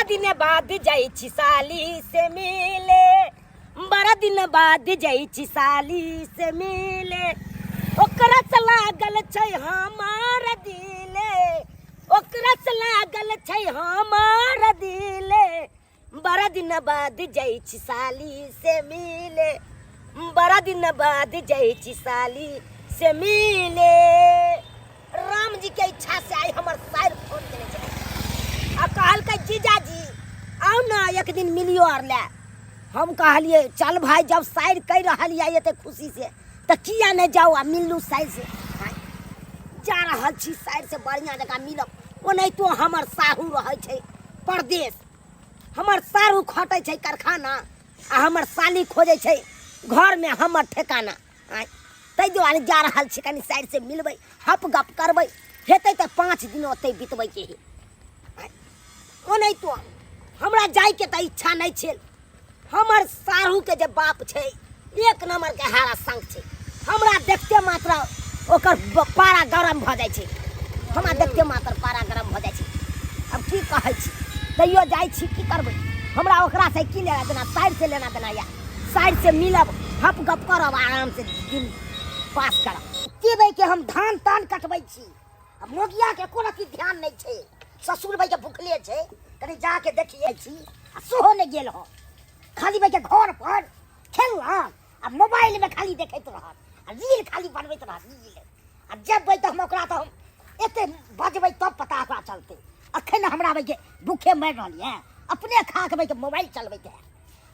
दिन बाद जाई छी साली से मिले, बड़ा दिन बाद जाई छी साली से मिले, ओकरा से लागल छै हमार दिले, ओकरा से लागल छै हमार दिले, बड़ा दिन बाद जाई छी साली से मिले, बड़ा दिन बाद जाई छी साली से मिले। राम जी के इच्छा से आई हमर साइर फोन देने छै आ कहल के जीजा जी आओ ना एक दिन मिलियो और ले। हम कहलिए चल भाई जब साइर कह रहलिए एते खुशी से त किया नहीं जाओ आ मिललू साइर से। जा रहल छी साइर से बढ़िया जगह मिलब। ओ नहीं तो हमर साहू रहे छै परदेश, हमर सारू खटे छै कारखाना आ हमर साली खोजे छै घर में हमर ठेकाना। तै दुआरे जा रहल छी कनी साइड से मिलबै, हप गप करबै, हेतै त 5 दिन ओतै बितबै के है। ओ नहीं तो हमरा जाय के त इच्छा नहीं छै। हमर सारू के जे बाप छै एक नंबर के हारा संग छै। हमरा देखते मात्र ओकर पारा गरम भ जाय छै, हमरा देखते मात्र पारा गरम भ जाय छै। अब की कहै छी तैयो जाय छी, की करबै। हमरा ओकरा से की लेना देना, साइड से लेना देना या साइड से मिलब, हप गप करब, आराम से दिन पास करब। केबै के हम धान तान कटबै छी, अब मोगिया के कोनो की ध्यान नहीं छै। ससुर भाई के भूखले छै, कनी जाके देखिए छी आ सोहो ने गेल हो। खाली भाई के घर पर खेललक आ मोबाइल में खाली देखैत रहत आ रील खाली बनबैत रहत रील। आ जब भाई तो हम ओकरा तो हम एते बजबै तब पता ओकरा चलते। अखन हमरा भाई के भूखे मर रहल है, अपने खा के भाई के मोबाइल चलबैत है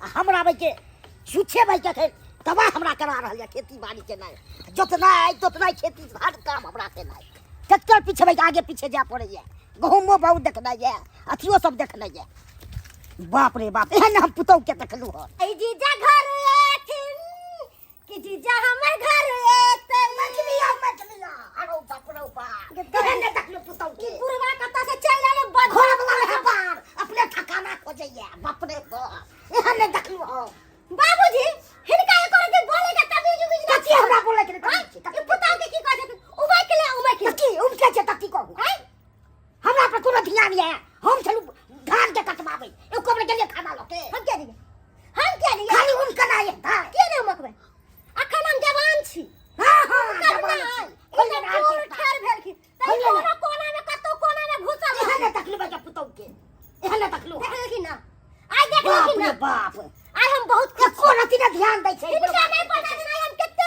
आ हमरा भाई के झूठे भाई के तबाह हमरा करा रहल है। खेती बाड़ी के नहीं जोतना खेती हर काम हमरा से नहीं। ट्रैक्टर पीछे भाई आगे पीछे जा पड़े है, गहूमो बहुत देखना है, अथियो सब देखना है। बाप रे बाप, एहन हम पुतौ के देखलू हो। ए जीजा घर एथिन कि जीजा हमर घर एते मछलिया अरो बाप रे बाप, एहन देखलू पुतौ के। बुढ़वा कत्ता से चल आले घर वाला है बार अपने ठिकाना खोजैया। बाप रे बाप, एहन देखलू हो। बाबूजी हिनका एक और के बोले के तमीज उमीज ना कथि हमरा बोले के ई पुतौ के की कहै छै उबै के ले उबै के की उनके छै तती कहू है। हमरा पर कोनो ध्यान है, हम चलू धान के कटवाबै एको बेर के खाना लोके। हम क्या दिए, हम क्या दिए खाली उनका ना है था के ने मकबे। अखन हम जवान छी। हां जवान छी, कोन पूर ठार भेल की तै कोनो कोना में कत्तो कोना में घुसल एहन तकलीफ के पुतौ के, एहन तकलीफ देख लेकिन ना आई देख लेकिन ना बाप आई हम बहुत कोनो तीन ध्यान दै छै। इनका नहीं पता कि हम कितने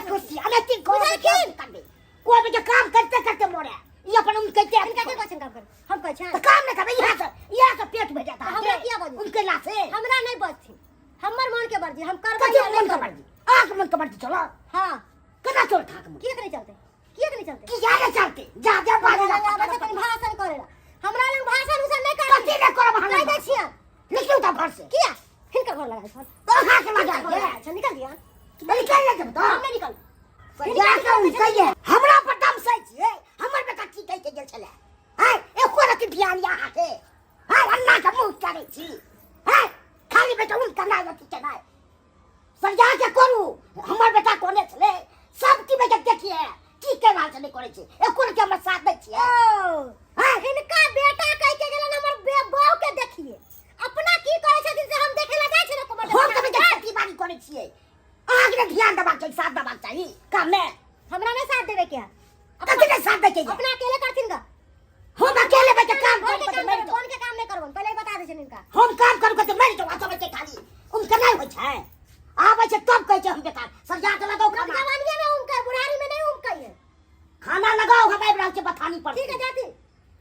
खुशी अनैतिक कोई के काम करते करते मोरे ये अपन उनके के इनका के क्वेश्चन काम कर हम कहै छै तो काम नहीं करबे। यहाँ से पेट भेजा था हमरा किया बोली उनके ला से हमरा नहीं बचथि, हमर मन के बर्जी हम करबै कथि मन के मर्जी, आंख मन के मर्जी चलो। हां कदा चोर ठाक में किए करे चलते, किए करे चलते की जाने चलते जा बाजे ला बच्चा तनी भाषण करेला। हमरा लग भाषण उसन नहीं कर कथि नहीं करब हम कह दै छियै निकल जा घर से। किया हिनका घर लगा छै तो खा के लगा दे। अच्छा निकल दिया निकल जा तो हम नहीं निकल या के उनके हमरा पर दम सै छिए। हमर बेटा की कह के गेल छले है एको रति ध्यान यहाँ के है अन्ना के मुंह करे छी है खाली बेटा उनका ना लती के ना सजा के करू। हमर बेटा कोने छले सब की बेटा देखिए की के बात नहीं करे छी एको के हम साथ दै छिए। है हिनका बेटा कह के गेलन हमर बाऊ के देखिए अपना की करे छथिन से हम देखे ला जाय छै न को हम के खेती बाड़ी करे छिए। आगे ध्यान देबाक चाहिए, साथ देबाक चाहिए काम में। हमरा ने साथ देवे के कथि के साथ दे के अपना अकेले करथिन का हम अकेले बैठे काम कौन के कर काम कौन के काम नहीं करबन पहले ही बता दे छै इनका। हम काम करू के मर जाओ तो बच्चे खाली उनका नहीं होय छै आबै छै तब कहै छै हम बेकार सजा के लगाओ खाना। जवानी में उनका बुढ़ारी में नहीं उनका है खाना लगाओ हमारे ब्रांच के बथानी पर। ठीक है जाती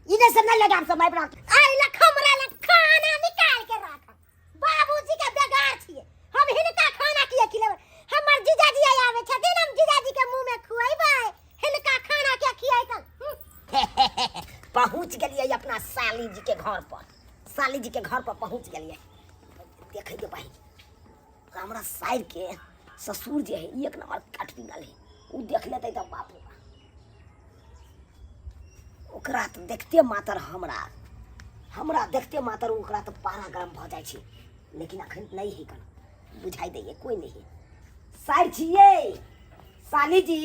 इधर से नहीं लगा हम समय ब्रांच आई ला हमरा ला खाना निकाल के रख बाबूजी के बेगार छिए हम हिनका खाना किए खिलेबै। हमर जीजाजी आवे छथिन हम जीजाजी के मुंह में खुआइबै हिनका खाना के खियाइ त पहुंच गेलिए अपना साली जी के घर पर। साली जी के घर पर पहुंच गेलिए देखे के भाई हमरा साइर के ससुर जे है एक नंबर काट दिल है। उ देख लेते त बाप रे ओकरा तो देखते मातर हमरा देखते मातर ओकरा तो पारा गरम भ जाय छै। लेकिन अखन नहीं है कन बुझाई दैए कोई नहीं है। साइर छिए साली जी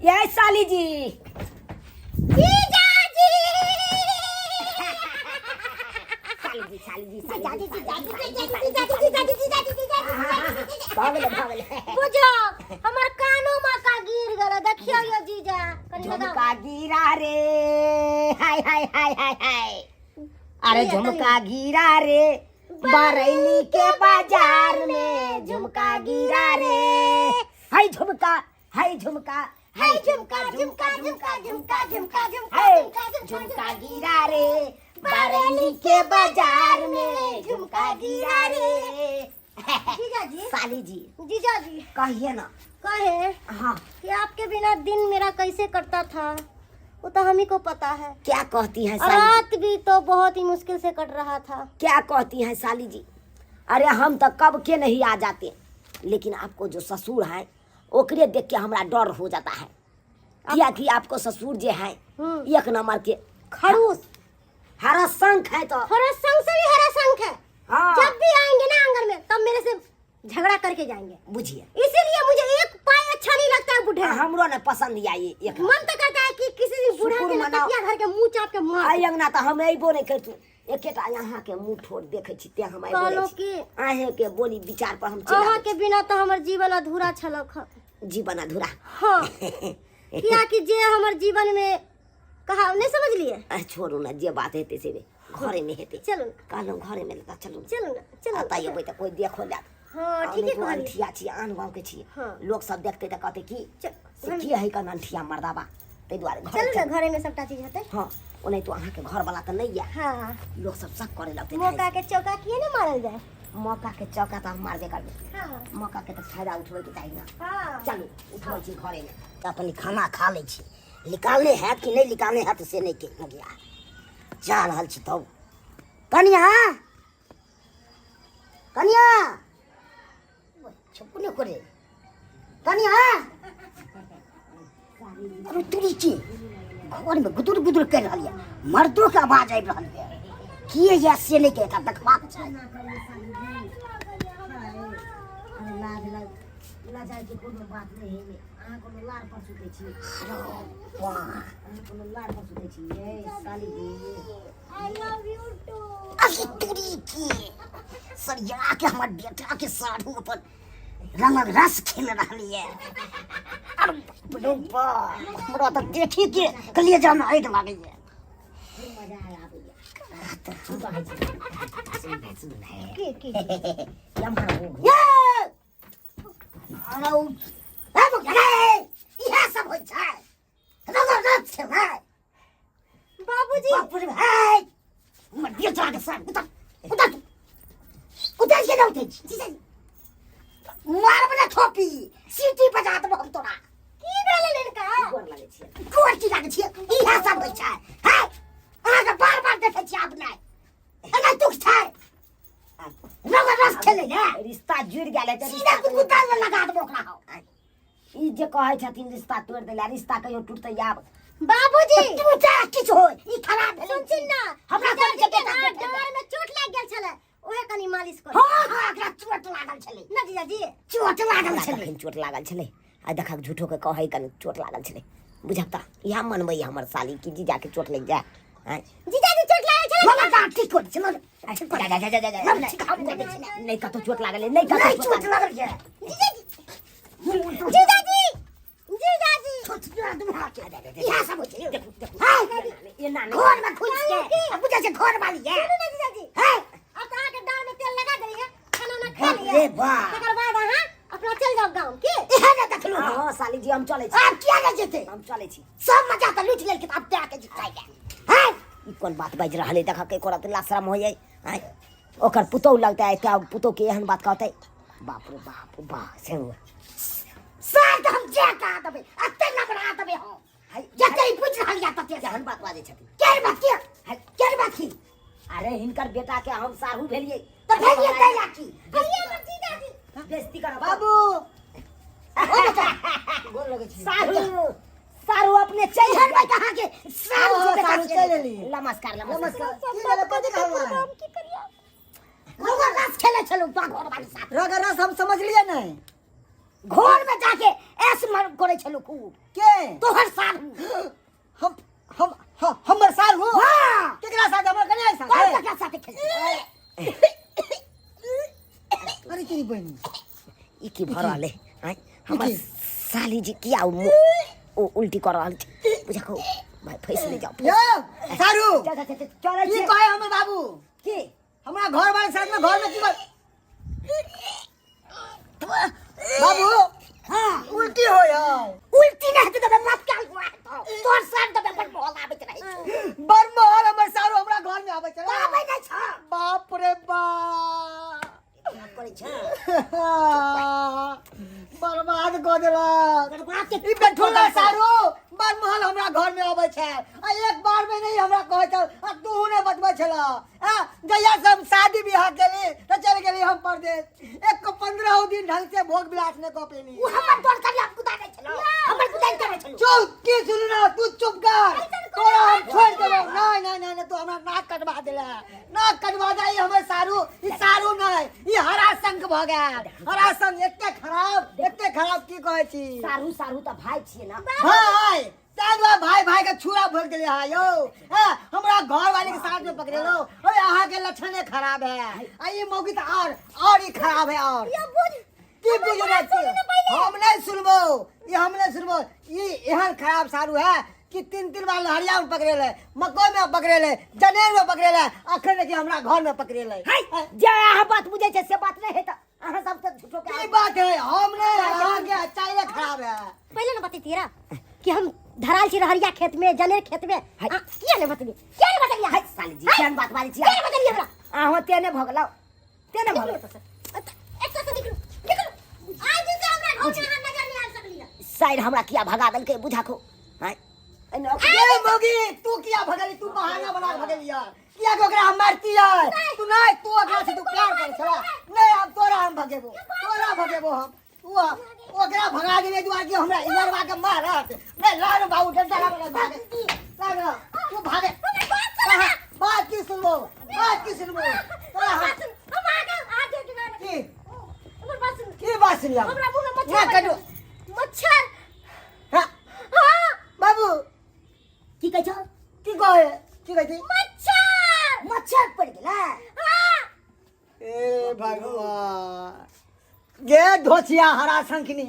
ये साली जी जीजाजी बुझो हमर कानो में का गिर गेल देखियो यो जीजा झुमका गिरा रे हाय हाय हाय हाय हाय अरे झुमका गिरा रे बरैली के बाजार में झुमका गिरा रे हाय झुमका हाय झुमका हाय झुमका झुमका झुमका झुमका झुमका झुमका झुमका गिरा रे बरैली के बाजार में झुमका गिरा रे जीजा जी साली जी जीजा जी कहिए ना कहे हाँ कि आपके बिना दिन मेरा कैसे कटता था वो तो हम ही को पता है। क्या कहती है साली रात भी तो बहुत ही मुश्किल से कट रहा था। क्या कहती हैं साली जी अरे हम तो कब के नहीं आ जाते लेकिन आपको जो ससुर है ओकरे देख के हमारा डर हो जाता है क्या कि आपको ससुर जो है एक नंबर के खड़ूस हरा शंख है तो हरा संग से भी हरा संग है। हाँ। जब भी आएंगे ना आंगन में तब मेरे से झगड़ा करके जाएंगे बुझिए इसीलिए मुझे एक पाई अच्छा नहीं लगता है बूढ़े हमरो ने पसंद आई एक मन तो करता है कि किसी दिन बूढ़ा शुक्र के मनाओ। लतिया घर के मुंह चाप के मार आई अंगना तो हम अइबो नहीं करतू एकेटा यहाँ के मुंह ठोर देखे छी ते हम कहलो बोले कि आहे के बोली विचार पर हम अहाँ चला के बिना तो हमर जीवन अधूरा छलक। जीवन अधूरा हाँ क्या कि जे हमर जीवन में कहा नहीं समझ लिए। छोड़ू ना जे बात हेते से घरे में हेते चलो कहलो घरे में लेता चलू चलो ना चलो आता ये बेटा कोई देखो ला हाँ ठीक है कहलिए। अंठिया छी आन गांव के छी हाँ। लोग सब देखते त कहते की चल की है कन अंठिया मर्दाबा ते द्वारे घर चलो ना घरे में सबटा चीज होते। हां ओने तो अहाँ के घर वाला त नहीं है हाँ लोग सब शक करे लगते मौका के चौका किए ना मारल जाए। मौका के चौका त हम मारबे करबे हाँ मौका के त फायदा उठबै के चाहिए ना हाँ चलो उठबै छी घरे में अपन खाना खा ले छी निकालने है कि नहीं निकालने है तो से नहीं के लगिया जा रहल छी तब कनिया कनिया छपुने करे कनिया अरे तुरी की घर में गुदुर गुदुर कर रहल है मर्दों के आवाज आबि रहल है किए या से नहीं के का देखबाक छै लाजा के कोनो बात नहीं है अहाँ कोनो लार पर सुते छी वाह अहाँ कोनो लार पर सुते छी ये साली जी आई लव यू टू। अभी तुरी की सरिया के हमर बेटा के साढ़ू अपन रंग रस खेल रहली है अरे बा हमरा तो देखी के कलेजा में आइड लागे है मजा आवे तो सुन है की यम ये अरे ए मुके इहे सब होय छै रंग रस छै भाई बाबूजी बाप रे भाई मर बेटा के साथ उतर उतर के ना उतर मार बना थोपी सीटी बजा देबो हम तोरा की भेलै लड़का गोर लागे छी गोर की लागे छी इहे सब होय छै है अहाँ के बार बार देखे छी आप नहीं एना दुख छै रंग रस खेले ने रिश्ता जुड़ गेलै त सीधा कुत्ता में लगा देबो ओकरा हो ई जे कहै छथिन रिश्ता तोड़ देला रिश्ता कहियो टूटतै आब बाबूजी तू चाह किछ होय ई खराब भेलै सुन ना हमरा घर के बेटा डार में चोट लाग गेल छले ओहे कनी मालिश कर। हां हां एकरा चोट लागल छलै ना जीजा जी चोट लागल छलै चोट लागल छलै आ देखा झूठो के कहै कनी चोट लागल छलै बुझता इहा मनबै हमर साली की जीजा के चोट लग जाए हैं जीजा जी चोट लागल छले मला का ठीक कर चलो जा नहीं कतो चोट लागल नहीं कतो चोट लागल है जीजा जी जीजा जी छोट तुम हाथ यहां सब होय देखो देखो ये ना घर में घुस के अब जैसे घर वाली है सुनो ना जीजा जी हैं अब तो आके डाल में तेल लगा देली है खाना ना खा लिया अरे वाह तकर बाद अहाँ अपना चल जाओ गांव की इहे ना देखलू हां साली जी हम चले छी आप किया ना जेते हम चले छी सब मजा त लूट लेल के अब ते आके जिताई के हैं ई कोन बात बाज रहले देखा के कोरा त लाशरम होय हैं ओकर पुतौ लगता है क्या पुतौ के एहन बात कहते बाप रे बा से साल हम जे का दबे अते नबरा दबे हो जते ही पूछ रहल या तते एहन बात बाजे छथि के बात की अरे हिनकर बेटा के हम साहू भेलिए त भेलिए कैला की भैया हमर जीजा जी बेइज्जती कर बाबू ओ बेटा बोल लगे छी सारू अपने चल हर भाई कहां के सारू चल ली नमस्कार कथि कहवा की करिया रंग रस खेले चलो तो घर वाली साथ रंग रस हम समझ लिए नहीं घर में जाके ऐस मर करे चलो खूब के तोहर सारू हम हमर साल हो हां केकरा साथ हमर कन्या साथ और क्या साथ खेले बनी ई की भरले आय हमर की? साली जी किया ओ उल्टी कर रहल छै बुझाको भाई फैसले जाओ यो सारू चल की कहे हमर बाबू की हमरा घर वाले साथ में घर में की बाबू हां उल्टी हो यार उल्टी नहीं तो तबे मत क्या हुआ तोर साथ तबे पर बोल आबे छै बरमहल हमर सारू हमरा घर में आबै छै आबे नहीं छ बाप रे बाप बात करे छ बर्बाद कर देलक बात ई बेठुल्ला सारू बरमहल हमरा घर में आबै छै आ एक बार में नहीं हमरा कहै छै आ तू ने बतबै छला हां जहिया से हम शादी बियाह केली त चल गेली हम परदेश एक को 15 दिन ढंग से भोग विलास ने कपेली उ हमर तोर करिया कुदा नहीं छलो हमर कुदा नहीं करे छलो चुप की सुनना तू चुप कर तोरा हम छोड़ देबो नहीं तू हमरा नाक कटवा देला नाक कटवा दे हमर सारू ई सारू नहीं ई हराशंक भ गेल हराशंक एते खराब की कहै छी सारू त भाई छिए ना भाई तादवा भाई के छुरा भर देले हा यो हां हमरा घर वाले के साथ में पकड़े लो ओए आहा के लक्षण खराब है आ ये मौगी तो और ही खराब है और ये बुझ की बुझ रहे छी हम नहीं सुनबो ये एहन खराब सारू है कि 3 बार लहरिया में पकड़े ले मकई में पकड़े ले जनेर में पकड़े ले अखन कि हमरा घर में पकड़े ले हाय जे आहा बात बुझे छै से बात नहीं है त आहा सब त झूठो के की बात है हमने आहा के चाइले खराब है पहले ना बतेती रा कि हम धराल छी रहरिया खेत में जनेर खेत में किया ने बतली हाय साली जी केन बात बारी छी क्या बतली हमरा आहो तेने भगलाओ एक तो निकलो आज से हमरा घर में हम नजर नहीं आ सकली साइड हमरा किया भगा दल के बुझाको हाय ए मौगी तू किया भगली तू बहाना बना के भगली यार किया के ओकरा हम मारती है तू नहीं तू ओकरा से तू प्यार कर छला नहीं हम तोरा भगेबो हम तू ओकरा भगा देबे दुआ कि हमरा इधरवा के मारत नहीं लाल बाबू डंडा लगा भागे लाग तू भागे बात की सुनबो तोरा हम आगे दिना की हमर बात सुन की बात सुनिया हमरा मुंह में ना मच्छर कटो मच्छर हां हां बाबू की कहै छ की कहै मच्छर पड़ गेला हां ए भगवान गे धोसिया हरा शंखनी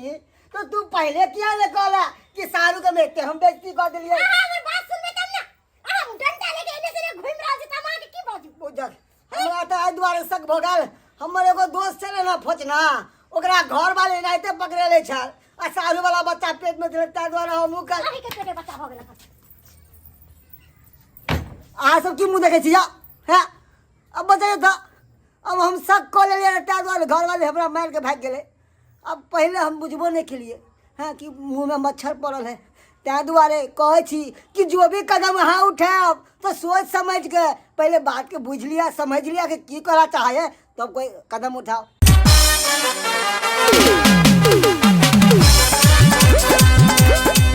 तो तू पहले किया ने कहला कि सारू के मेते हम बेइज्जती कर देलिए हमर बात सुन में तब ना हम डंडा लेके एने से घूम रहा छी तमा के की बाजू बुझल हमरा त आइ दुआरे शक भ गेल हमर एगो दोस्त छले ना फोचना ओकरा घर वाले नाइते पकड़े ले छल आ सारू वाला बच्चा पेट में धरता द्वारा हम का अही के पेटे बच्चा भ गेल आ सब की मुंह देखे छी है अब बताइए था अब हम शक कर लेलिए ता द्वारे घर वाले हमरा मार के भाग गेले अब पहले हम बुझबो नहीं केलिए हाँ कि मुंह में मच्छर पड़ल है त्या दुआरे कहे छी कि जो भी कदम हाँ उठाब तो सोच समझ के पहले बात के बुझ लिया समझ लिया कि की करा चाहे तब कोई कदम उठाओ।